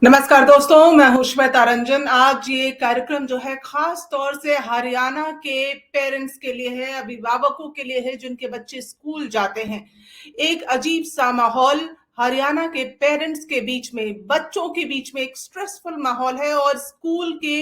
नमस्कार दोस्तों, मैं हूं श्वेता रंजन। आज ये कार्यक्रम जो है खास तौर से हरियाणा के पेरेंट्स के लिए है, अभिभावकों के लिए है जिनके बच्चे स्कूल जाते हैं। एक अजीब सा माहौल हरियाणा के पेरेंट्स के बीच में, बच्चों के बीच में एक स्ट्रेसफुल माहौल है और स्कूल के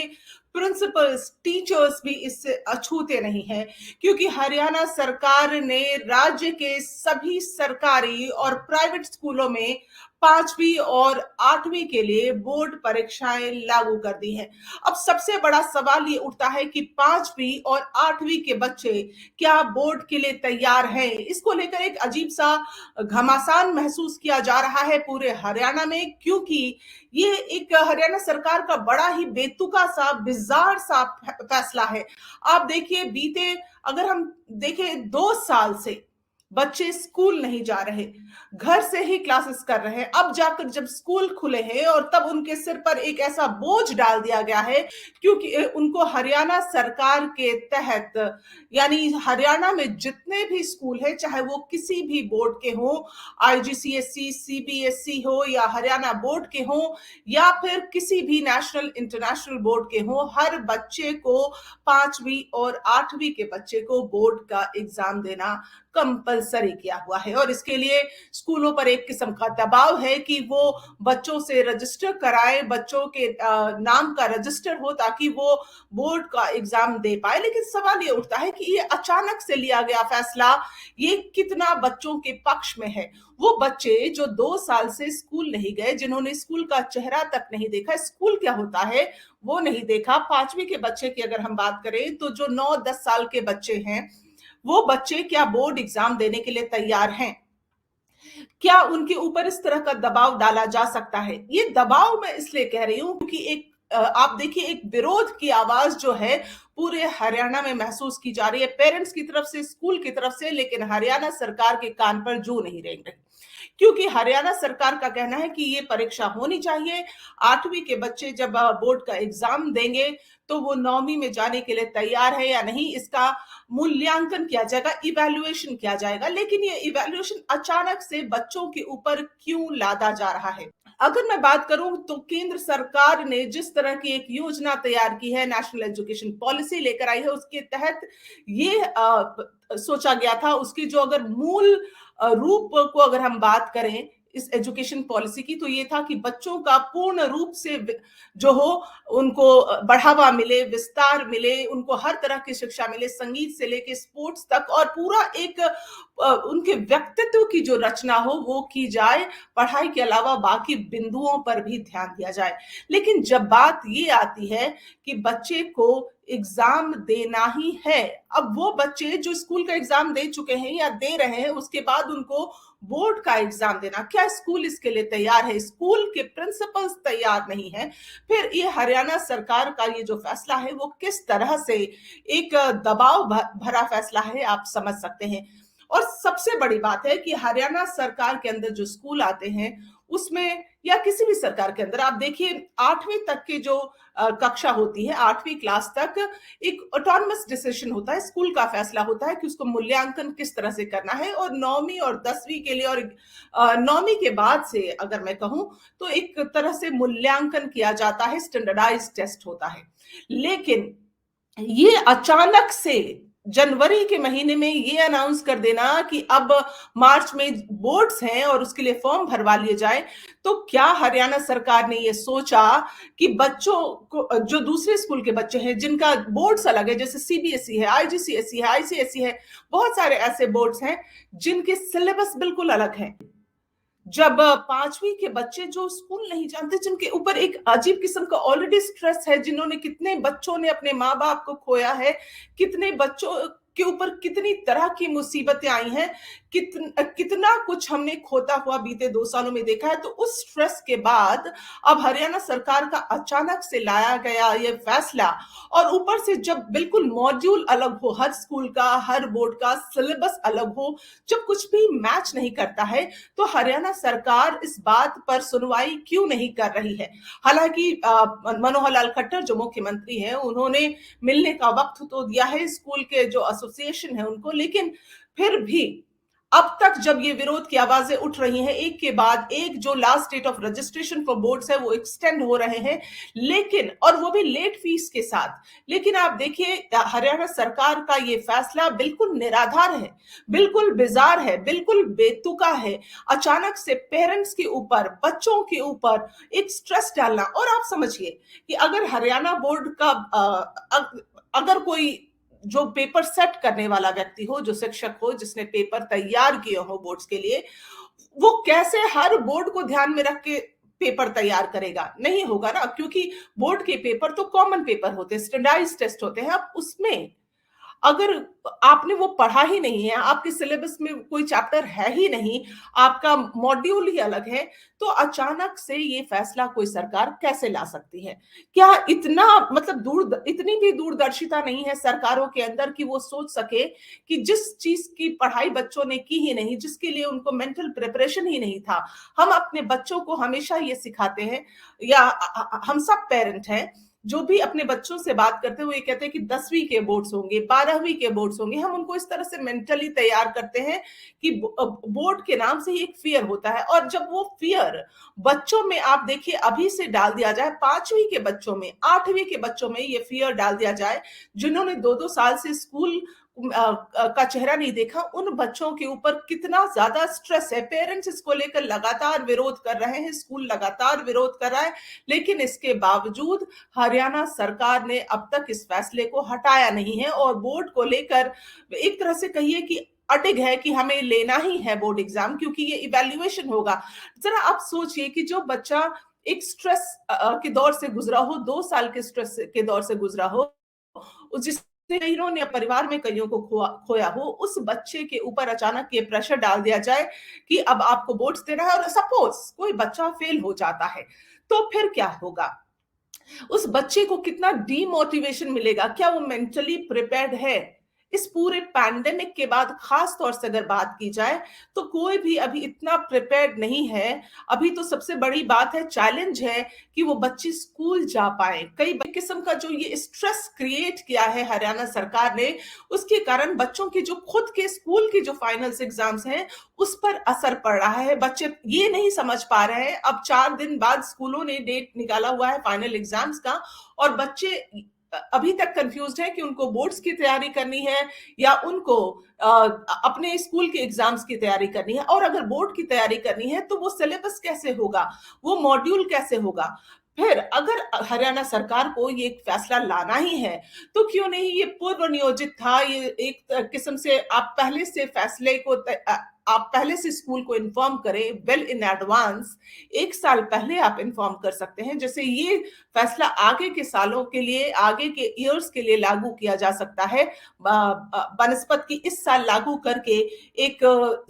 प्रिंसिपल्स, टीचर्स भी इससे अछूते नहीं है, क्योंकि हरियाणा सरकार ने राज्य के सभी सरकारी और प्राइवेट स्कूलों में 5वीं और 8वीं के लिए बोर्ड परीक्षाएं लागू कर दी हैं। अब सबसे बड़ा सवाल ये उठता है कि 5वीं और 8वीं के बच्चे क्या बोर्ड के लिए तैयार हैं? इसको लेकर एक अजीब सा घमासान महसूस किया जा रहा है पूरे हरियाणा में, क्योंकि ये एक हरियाणा सरकार का बड़ा ही बेतुका सा, बिज़ार सा फैसला है। आप देखिए, अगर हम देखें 2 साल से बच्चे स्कूल नहीं जा रहे, घर से ही क्लासेस कर रहे हैं। अब जाकर जब स्कूल खुले हैं और तब उनके सिर पर एक ऐसा बोझ डाल दिया गया है, क्योंकि उनको हरियाणा सरकार के तहत, यानी हरियाणा में जितने भी स्कूल हैं, चाहे वो किसी भी बोर्ड के हों, आईजीसीएसई, सीबीएसई हो या हरियाणा बोर्ड के हों या फिर किसी भी नेशनल इंटरनेशनल बोर्ड के हों, हर बच्चे को 5वीं और 8वीं के बच्चे को बोर्ड का एग्जाम देना कंपलसरी किया हुआ है। और इसके लिए स्कूलों पर एक किस्म का दबाव है कि वो बच्चों से रजिस्टर कराए, बच्चों के नाम का रजिस्टर हो ताकि वो बोर्ड का एग्जाम दे पाए। लेकिन सवाल ये उठता है कि ये अचानक से लिया गया फैसला ये कितना बच्चों के पक्ष में है? वो बच्चे जो 2 साल से स्कूल नहीं गए, जिन्होंने स्कूल का चेहरा तक नहीं देखा, स्कूल क्या होता है वो नहीं देखा। 5वीं के बच्चे की अगर हम बात करें तो जो 9-10 साल के बच्चे हैं, वो बच्चे क्या बोर्ड एग्जाम देने के लिए तैयार हैं? क्या उनके ऊपर इस तरह का दबाव डाला जा सकता है? ये दबाव मैं इसलिए कह रही हूं क्योंकि आप देखिए, एक विरोध की आवाज जो है पूरे हरियाणा में महसूस की जा रही है, पेरेंट्स की तरफ से, स्कूल की तरफ से, लेकिन हरियाणा सरकार के कान पर जू नहीं रेंग रही। क्योंकि हरियाणा सरकार का कहना है कि ये परीक्षा होनी चाहिए। 8वीं के बच्चे जब बोर्ड का एग्जाम देंगे तो वो 9वीं में जाने के लिए तैयार है या नहीं, इसका मूल्यांकन किया जाएगा, इवैल्यूएशन किया जाएगा। लेकिन ये इवैल्यूएशन अचानक से बच्चों के ऊपर क्यों लादा जा रहा है? अगर मैं बात करूं तो केंद्र सरकार ने जिस तरह की एक योजना तैयार की है, नेशनल एजुकेशन पॉलिसी लेकर आई है, उसके तहत ये सोचा गया था, उसकी जो अगर मूल रूप को अगर हम बात करें इस एजुकेशन पॉलिसी की, तो ये था कि बच्चों का पूर्ण रूप से जो हो उनको बढ़ावा मिले, विस्तार मिले, उनको हर तरह की शिक्षा मिले, संगीत से लेके स्पोर्ट्स तक, और पूरा एक उनके व्यक्तित्व की जो रचना हो वो की जाए। पढ़ाई के अलावा बाकी बिंदुओं पर भी ध्यान दिया जाए। लेकिन जब बात ये आती है कि बच्चे को एग्जाम देना ही है, अब वो बच्चे जो स्कूल का एग्जाम दे चुके हैं या दे रहे हैं, उसके बाद उनको बोर्ड का एग्जाम देना, क्या स्कूल इसके लिए तैयार है? स्कूल के प्रिंसिपल्स तैयार नहीं है। फिर ये हरियाणा सरकार का ये जो फैसला है वो किस तरह से एक दबाव भरा फैसला है, आप समझ सकते हैं। और सबसे बड़ी बात है कि हरियाणा सरकार के अंदर जो स्कूल आते हैं उसमें, या किसी भी सरकार के अंदर, आप देखिए 8वीं तक की जो कक्षा होती है, 8वीं क्लास तक एक ऑटोनमस डिसीजन होता है, स्कूल का फैसला होता है कि उसको मूल्यांकन किस तरह से करना है। और 9वीं और 10वीं के लिए, और 9वीं के बाद से अगर मैं कहूं तो एक तरह से मूल्यांकन किया जाता है, स्टैंडर्डाइज टेस्ट होता है। लेकिन ये अचानक से जनवरी के महीने में ये अनाउंस कर देना कि अब मार्च में बोर्ड्स हैं और उसके लिए फॉर्म भरवा लिए जाए, तो क्या हरियाणा सरकार ने ये सोचा कि बच्चों को, जो दूसरे स्कूल के बच्चे हैं जिनका बोर्ड्स अलग है, जैसे सीबीएसई है, आईजीसीएसई है, आईसीएसई है, बहुत सारे ऐसे बोर्ड्स हैं जिनके सिलेबस बिल्कुल अलग हैं, जब 5वीं के बच्चे जो स्कूल नहीं जानते, जिनके ऊपर एक अजीब किस्म का ऑलरेडी स्ट्रेस है, जिन्होंने, कितने बच्चों ने अपने माँ बाप को खोया है, कितने बच्चों के ऊपर कितनी तरह की मुसीबतें आई हैं, कितना कुछ हमने खोता हुआ बीते 2 सालों में देखा है। तो उस स्ट्रेस के बाद अब हरियाणा सरकार का अचानक से लाया गया ये फैसला, और ऊपर से जब बिल्कुल मॉड्यूल अलग हो, हर स्कूल का, हर बोर्ड का सिलेबस अलग हो, जब कुछ भी मैच नहीं करता है, तो हरियाणा सरकार इस बात पर सुनवाई क्यों नहीं कर रही है? हालांकि मनोहर लाल खट्टर जो मुख्यमंत्री हैं, उन्होंने मिलने का वक्त तो दिया है स्कूल के जो एसोसिएशन है उनको, लेकिन फिर भी अब तक जब ये विरोध की आवाजें उठ रही हैं, एक के बाद एक, जो last date of registration for boards है वो एक्सटेंड हो रहे हैं, लेकिन और वो भी लेट फीस के साथ। लेकिन आप देखिए हरियाणा सरकार का ये फैसला बिल्कुल निराधार है, बिल्कुल बिजार है, बिल्कुल बेतुका है। अचानक से पेरेंट्स के ऊपर, बच्चों के ऊपर एक स्ट्रेस डालना। और आप समझिए कि अगर हरियाणा बोर्ड का अगर कोई जो पेपर सेट करने वाला व्यक्ति हो, जो शिक्षक हो, जिसने पेपर तैयार किए हो बोर्ड्स के लिए, वो कैसे हर बोर्ड को ध्यान में रख के पेपर तैयार करेगा? नहीं होगा ना, क्योंकि बोर्ड के पेपर तो कॉमन पेपर होते हैं, स्टैंडर्डाइज्ड टेस्ट होते हैं। अब उसमें अगर आपने वो पढ़ा ही नहीं है, आपके सिलेबस में कोई चैप्टर है ही नहीं, आपका मॉड्यूल ही अलग है, तो अचानक से ये फैसला कोई सरकार कैसे ला सकती है? क्या इतना मतलब इतनी भी दूरदर्शिता नहीं है सरकारों के अंदर कि वो सोच सके कि जिस चीज की पढ़ाई बच्चों ने की ही नहीं, जिसके लिए उनको मेंटल प्रिपरेशन ही नहीं था, हम अपने बच्चों को हमेशा ये सिखाते हैं, या हम सब पेरेंट हैं जो भी अपने बच्चों से बात करते हैं, वो ये कहते हैं कि 10वीं के बोर्ड्स होंगे, 12वीं के बोर्ड्स होंगे। हम उनको इस तरह से मेंटली तैयार करते हैं कि बोर्ड के नाम से ही एक फियर होता है, और जब वो फियर बच्चों में आप देखिए अभी से डाल दिया जाए, 5वीं के बच्चों में, 8वीं के बच्चों में ये फियर डाल दिया जाए, जिन्होंने 2-2 साल से स्कूल का चेहरा नहीं देखा, उन बच्चों के ऊपर कितना ज्यादा स्ट्रेस है। पेरेंट्स इसको लेकर लगातार विरोध कर रहे हैं, स्कूल लगातार विरोध कर रहा है, लेकिन इसके बावजूद हरियाणा सरकार ने अब तक इस फैसले को हटाया नहीं है, और बोर्ड को लेकर एक तरह से कहिए कि अडिग है कि हमें लेना ही है बोर्ड एग्जाम, क्योंकि ये इवैल्यूएशन होगा। जरा आप सोचिए कि जो बच्चा एक स्ट्रेस के दौर से गुजरा हो, 2 साल के स्ट्रेस के दौर से गुजरा हो, जिससे कईयों ने परिवार में कईयों को खोया हो, उस बच्चे के ऊपर अचानक ये प्रेशर डाल दिया जाए कि अब आपको बोर्ड्स देना है, और सपोज कोई बच्चा फेल हो जाता है, तो फिर क्या होगा? उस बच्चे को कितना डीमोटिवेशन मिलेगा? क्या वो मेंटली प्रिपेयर्ड है? इस पूरे पैंडेमिक के बाद खास तौर से अगर बात की जाए, तो कोई भी अभी इतना प्रिपेयर्ड नहीं है। अभी तो सबसे बड़ी बात है, चैलेंज है कि वो बच्चे स्कूल जा पाए। कई किस्म का जो ये स्ट्रेस क्रिएट किया है हरियाणा सरकार ने, उसके कारण बच्चों के जो खुद के स्कूल के जो फाइनल्स एग्जाम्स हैं, उस पर असर पड़ रहा है। बच्चे ये नहीं समझ पा रहे हैं, अब 4 दिन बाद स्कूलों ने डेट निकाला हुआ है फाइनल एग्जाम्स का, और बच्चे अभी तक कंफ्यूज्ड है कि उनको बोर्ड्स की तैयारी करनी है या उनको अपने स्कूल के एग्जाम्स की तैयारी करनी है। और अगर बोर्ड की तैयारी करनी है तो वो सिलेबस कैसे होगा, वो मॉड्यूल कैसे होगा? फिर अगर हरियाणा सरकार को ये फैसला लाना ही है, तो क्यों नहीं ये पूर्व नियोजित था? ये एक किस्म से आप पहले से फैसले को आप पहले से स्कूल को इन्फॉर्म करें, वेल इन एडवांस। 1 साल पहले आप इन्फॉर्म कर सकते हैं, जैसे ये फैसला आगे के सालों के लिए, आगे के ईयर्स के लिए लागू किया जा सकता है, बनस्पत की इस साल लागू करके एक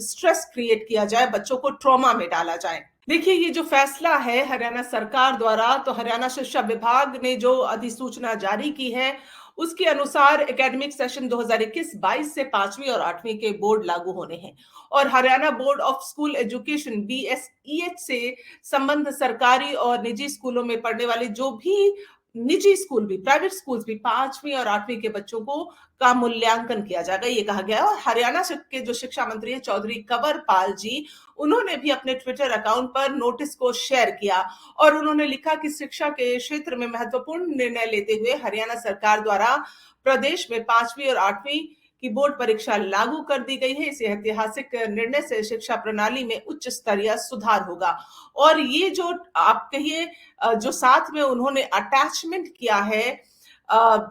स्ट्रेस क्रिएट किया जाए, बच्चों को ट्रॉमा में डाला जाए। देखिए, ये जो फैसला है हरियाणा सरकार द्वारा, तो हरियाणा शिक्षा विभाग ने जो अधिसूचना जारी की है, उसके अनुसार एकेडमिक सेशन 2021-22 से 5वीं और 8वीं के बोर्ड लागू होने हैं, और Haryana board of school education BSEH से संबंध सरकारी और निजी स्कूलों में पढ़ने वाले जो भी निजी स्कूल भी, प्राइवेट स्कूल्स भी 5वीं और 8वीं के बच्चों को का मूल्यांकन किया जाएगा, ये कहा गया है। और हरियाणा के जो शिक्षा मंत्री है चौधरी कंवर पाल जी, उन्होंने भी अपने ट्विटर अकाउंट पर नोटिस को शेयर किया, और उन्होंने लिखा कि शिक्षा के क्षेत्र में महत्वपूर्ण निर्णय लेते हुए हरियाणा सरकार द्वारा प्रदेश में 5वीं और 8वीं की बोर्ड परीक्षा लागू कर दी गई है। इस ऐतिहासिक निर्णय से शिक्षा प्रणाली में उच्च स्तरीय सुधार होगा। और ये जो आप कहिए जो साथ में उन्होंने अटैचमेंट किया है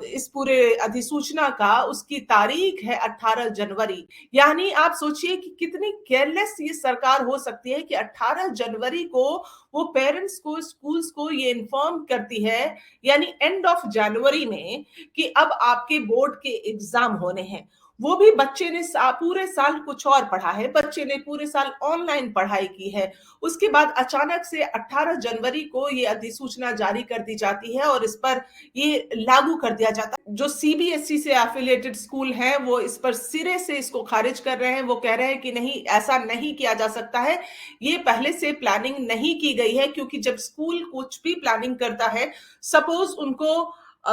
इस पूरे अधिसूचना का, उसकी तारीख है 18 जनवरी। यानी आप सोचिए कि कितनी केयरलेस ये सरकार हो सकती है कि 18 जनवरी को वो पेरेंट्स को, स्कूल्स को ये इन्फॉर्म करती है, यानी एंड ऑफ जनवरी में, कि अब आपके बोर्ड के एग्जाम होने हैं। वो भी बच्चे ने पूरे साल कुछ और पढ़ा है, बच्चे ने पूरे साल ऑनलाइन पढ़ाई की है। उसके बाद अचानक से 18 जनवरी को ये अधिसूचना जारी कर दी जाती है, और इस पर ये लागू कर दिया जाता है। जो CBSE से एफिलिएटेड स्कूल हैं, वो इस पर सिरे से इसको खारिज कर रहे हैं। वो कह रहे हैं कि नहीं, ऐसा नहीं किया जा सकता है, ये पहले से प्लानिंग नहीं की गई है। क्योंकि जब स्कूल कुछ भी प्लानिंग करता है, सपोज उनको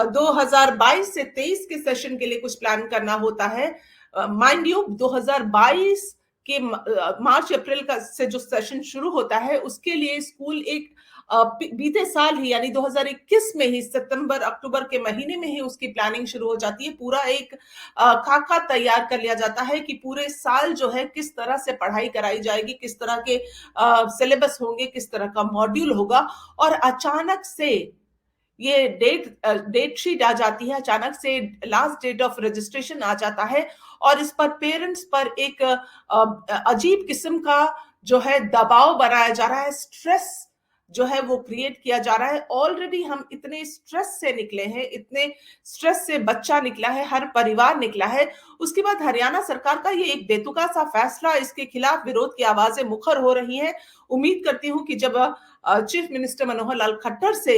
2022 से 23 के सेशन के लिए कुछ प्लान करना होता है, माइंड यू 2022 कि मार्च अप्रैल का से जो सेशन शुरू होता है उसके लिए स्कूल एक बीते साल ही यानी 2021 में ही सितंबर अक्टूबर के महीने में ही उसकी प्लानिंग शुरू हो जाती है। पूरा एक खाका तैयार कर लिया जाता है कि पूरे साल जो है किस तरह से पढ़ाई कराई जाएगी, किस तरह के सिलेबस होंगे, किस तरह का मॉड्यूल होगा। और अचानक से ये डेट शीट आ जाती है, अचानक से लास्ट डेट ऑफ रजिस्ट्रेशन आ जाता है और इस पर पेरेंट्स पर एक अजीब किस्म का जो है दबाव बनाया जा रहा है, स्ट्रेस जो है वो क्रिएट किया जा रहा है। ऑलरेडी हम इतने स्ट्रेस से निकले हैं, इतने स्ट्रेस से बच्चा निकला है, हर परिवार निकला है। उसके बाद हरियाणा सरकार का ये एक बेतुका सा फैसला, इसके खिलाफ विरोध की आवाजें मुखर हो रही हैं। उम्मीद करती हूं कि जब चीफ मिनिस्टर मनोहर लाल खट्टर से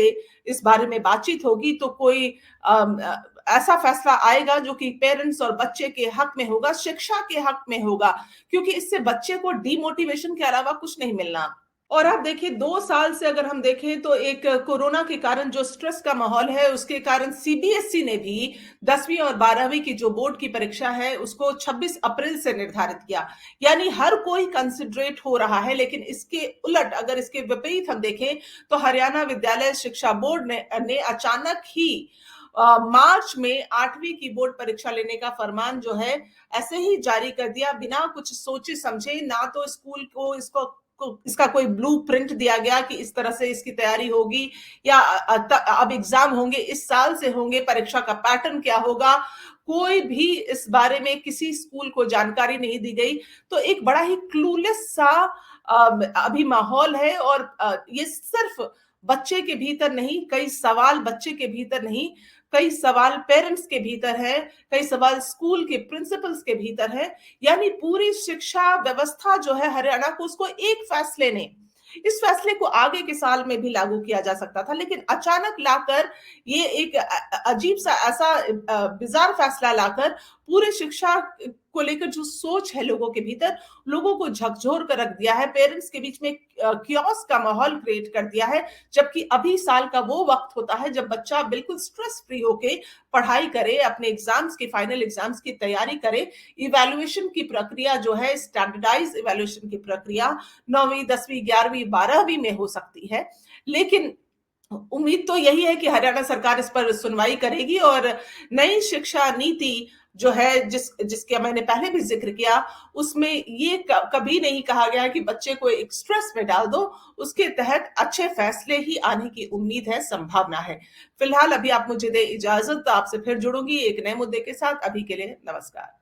इस बारे में बातचीत होगी तो कोई ऐसा फैसला आएगा जो कि पेरेंट्स और बच्चे के हक में होगा, शिक्षा के हक में होगा, क्योंकि इससे बच्चे को डीमोटिवेशन के अलावा कुछ नहीं मिलना। और आप देखिए 2 साल से अगर हम देखें तो एक कोरोना के कारण जो स्ट्रेस का माहौल है उसके कारण सीबीएसई ने भी 10वीं और 12वीं की जो बोर्ड की परीक्षा है उसको 26 अप्रैल से निर्धारित किया। यानी हर कोई कंसिडरेट हो रहा है, लेकिन इसके उलट अगर इसके विपरीत हम देखें तो हरियाणा विद्यालय शिक्षा बोर्ड ने अचानक ही मार्च में 8वीं की बोर्ड परीक्षा लेने का फरमान जो है ऐसे ही जारी कर दिया, बिना कुछ सोचे समझे। ना तो स्कूल को इसका कोई ब्लूप्रिंट दिया गया कि इस तरह से इसकी तैयारी होगी या अब एग्जाम होंगे, इस साल से होंगे, परीक्षा का पैटर्न क्या होगा, कोई भी इस बारे में किसी स्कूल को जानकारी नहीं दी गई। तो एक बड़ा ही क्लूलेस सा अभी माहौल है और ये सिर्फ बच्चे के भीतर नहीं, कई सवाल बच्चे के भीतर नहीं, कई सवाल पेरेंट्स के भीतर है, कई सवाल स्कूल के प्रिंसिपल्स के भीतर है। यानी पूरी शिक्षा व्यवस्था जो है हरियाणा को, उसको एक फैसले ने, इस फैसले को आगे के साल में भी लागू किया जा सकता था, लेकिन अचानक लाकर ये एक अजीब सा ऐसा बिजार फैसला लाकर पूरे शिक्षा को लेकर जो सोच है लोगों के भीतर, लोगों को झकझोर कर रख दिया है, पेरेंट्स के बीच में क्योस का माहौल क्रिएट कर दिया है। जबकि अभी साल का वो वक्त होता है जब बच्चा बिल्कुल स्ट्रेस फ्री होके पढ़ाई करे, अपने एग्जाम्स की, फाइनल एग्जाम्स की तैयारी करे। इवैल्यूएशन की प्रक्रिया जो है, स्टैंडर्डाइज इवैल्यूएशन की प्रक्रिया 9वीं 10वीं 11वीं 12वीं में हो सकती है। लेकिन उम्मीद तो यही है कि हरियाणा सरकार इस पर सुनवाई करेगी और नई शिक्षा नीति जो है जिसके मैंने पहले भी जिक्र किया, उसमें ये कभी नहीं कहा गया कि बच्चे को एक स्ट्रेस में डाल दो। उसके तहत अच्छे फैसले ही आने की उम्मीद है, संभावना है। फिलहाल अभी आप मुझे दे इजाजत, आपसे फिर जुड़ूंगी एक नए मुद्दे के साथ। अभी के लिए नमस्कार।